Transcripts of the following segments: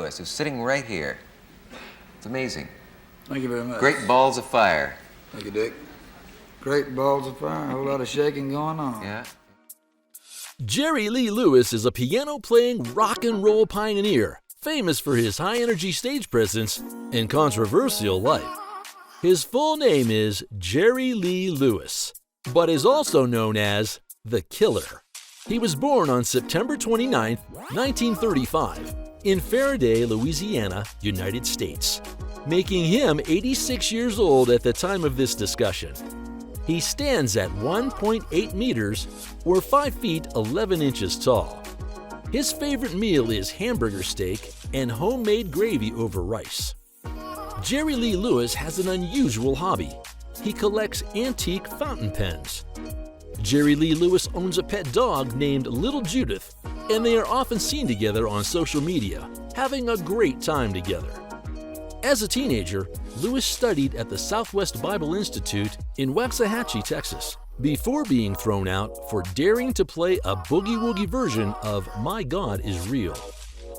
Lewis, who's sitting right here. It's amazing. Thank you very much. Great balls of fire. Thank you, Dick. Great balls of fire, a whole lot of shaking going on. Yeah. Jerry Lee Lewis is a piano-playing rock and roll pioneer, famous for his high-energy stage presence and controversial life. His full name is Jerry Lee Lewis, but is also known as The Killer. He was born on September 29, 1935, in Faraday, Louisiana, United States, making him 86 years old at the time of this discussion. He stands at 1.8 meters, or 5 feet 11 inches tall. His favorite meal is hamburger steak and homemade gravy over rice. Jerry Lee Lewis has an unusual hobby. He collects antique fountain pens. Jerry Lee Lewis owns a pet dog named Little Judith, and they are often seen together on social media, having a great time together. As a teenager, Lewis studied at the Southwest Bible Institute in Waxahachie, Texas, before being thrown out for daring to play a boogie-woogie version of My God is Real.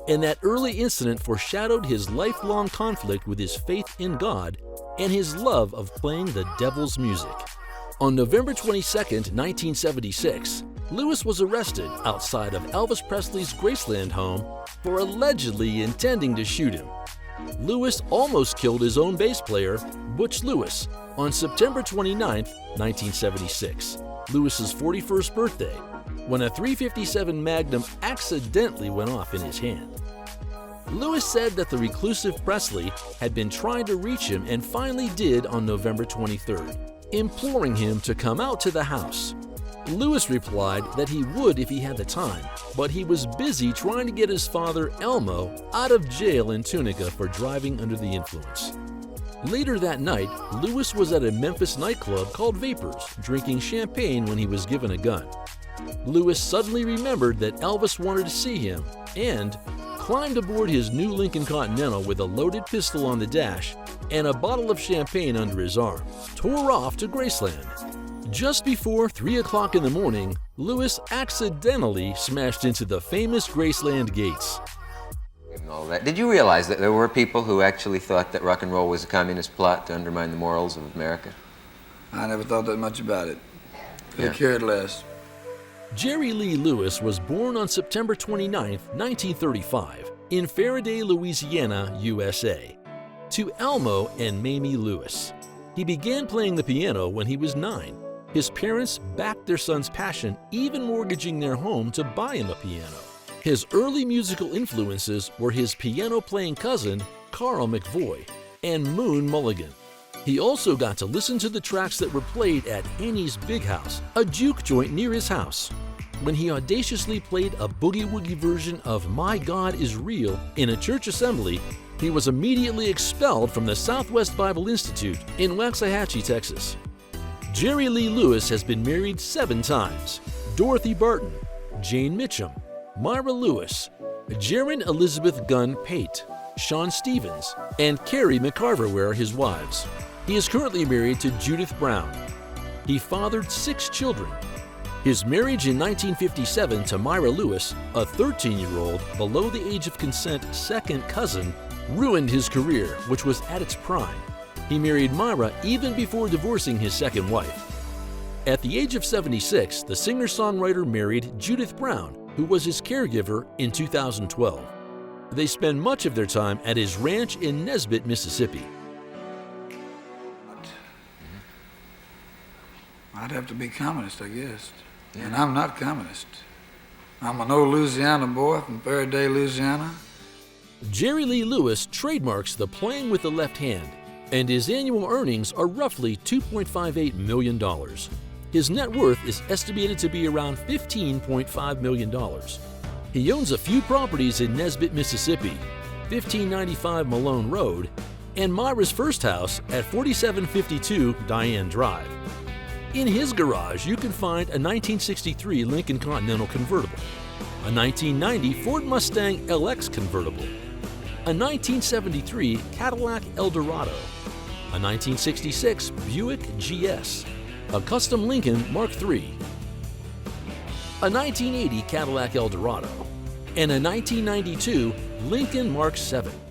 And that early incident foreshadowed his lifelong conflict with his faith in God and his love of playing the devil's music. On November 22, 1976, Lewis was arrested outside of Elvis Presley's Graceland home for allegedly intending to shoot him. Lewis almost killed his own bass player, Butch Lewis, on September 29, 1976, Lewis's 41st birthday, when a .357 Magnum accidentally went off in his hand. Lewis said that the reclusive Presley had been trying to reach him and finally did on November 23rd, imploring him to come out to the house. Lewis replied that he would if he had the time, but he was busy trying to get his father, Elmo, out of jail in Tunica for driving under the influence. Later that night, Lewis was at a Memphis nightclub called Vapors, drinking champagne when he was given a gun. Lewis suddenly remembered that Elvis wanted to see him and climbed aboard his new Lincoln Continental with a loaded pistol on the dash and a bottle of champagne under his arm, tore off to Graceland. Just before 3 o'clock in the morning, Lewis accidentally smashed into the famous Graceland gates. And all that. Did you realize that there were people who actually thought that rock and roll was a communist plot to undermine the morals of America? I never thought that much about it. Could have Yeah. cared less. Jerry Lee Lewis was born on September 29, 1935, in Faraday, Louisiana, USA, to Elmo and Mamie Lewis. He began playing the piano when he was 9. His parents backed their son's passion, even mortgaging their home to buy him a piano. His early musical influences were his piano-playing cousin, Carl McVoy, and Moon Mulligan. He also got to listen to the tracks that were played at Haney's Big House, a juke joint near his house. When he audaciously played a boogie-woogie version of My God is Real in a church assembly, he was immediately expelled from the Southwest Bible Institute in Waxahachie, Texas. Jerry Lee Lewis has been married 7 times. Dorothy Barton, Jane Mitchum, Myra Lewis, Jaron Elizabeth Gunn Pate, Sean Stevens, and Carrie McCarver were his wives. He is currently married to Judith Brown. He fathered 6 children. His marriage in 1957 to Myra Lewis, a 13-year-old below the age of consent second cousin, ruined his career, which was at its prime. He married Myra even before divorcing his second wife. At the age of 76, the singer-songwriter married Judith Brown, who was his caregiver in 2012. They spend much of their time at his ranch in Nesbit, Mississippi. I'd have to be communist, I guess. Yeah. And I'm not communist. I'm an old Louisiana boy from Faraday, Louisiana. Jerry Lee Lewis trademarks the playing with the left hand, and his annual earnings are roughly $2.58 million. His net worth is estimated to be around $15.5 million. He owns a few properties in Nesbit, Mississippi, 1595 Malone Road, and Myra's first house at 4752 Diane Drive. In his garage, you can find a 1963 Lincoln Continental convertible, a 1990 Ford Mustang LX convertible, a 1973 Cadillac Eldorado, a 1966 Buick GS, a custom Lincoln Mark III, a 1980 Cadillac Eldorado, and a 1992 Lincoln Mark 7.